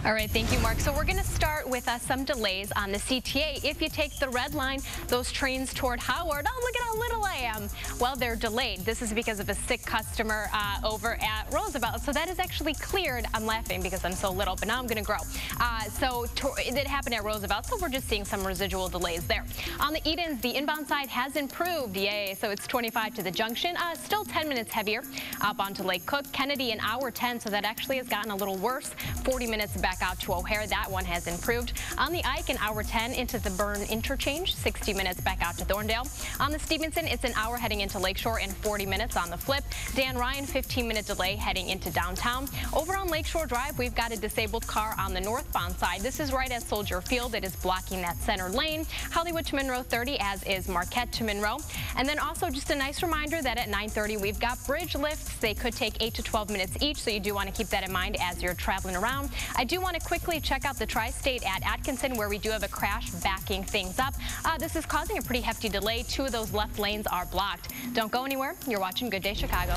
All right, thank you, Mark. So we're going to start with some delays on the CTA. If you take the red line, those trains toward Howard, oh, look at how little I am. Well, they're delayed. This is because of a sick customer over at Roosevelt. So that is actually cleared. I'm laughing because I'm so little, but now I'm going to grow. It happened at Roosevelt, so we're just seeing some residual delays there. On the Edens, the inbound side has improved. Yay. So it's 25 to the junction. Still 10 minutes heavier up onto Lake Cook. Kennedy, an hour 10, so that actually has gotten a little worse. 40 minutes back out to O'Hare. That one has improved. On the Ike, an hour 10 into the Byrne interchange. 60 minutes back out to Thorndale. On the Stevenson, it's an hour heading into Lakeshore and 40 minutes on the flip. Dan Ryan, 15-minute delay heading into downtown. Over on Lakeshore Drive, we've got a disabled car on the northbound side. This is right at Soldier Field. It is blocking that center lane. Hollywood to Monroe 30, as is Marquette to Monroe. And then also just a nice reminder that at 9:30 we've got bridge lifts. They could take 8 to 12 minutes each, so you do want to keep that in mind as you're traveling around. I do want to quickly check out the Tri-State at Atkinson, where we do have a crash backing things up. This is causing a pretty hefty delay. 2 of those left lanes are blocked. Don't go anywhere. You're watching Good Day Chicago.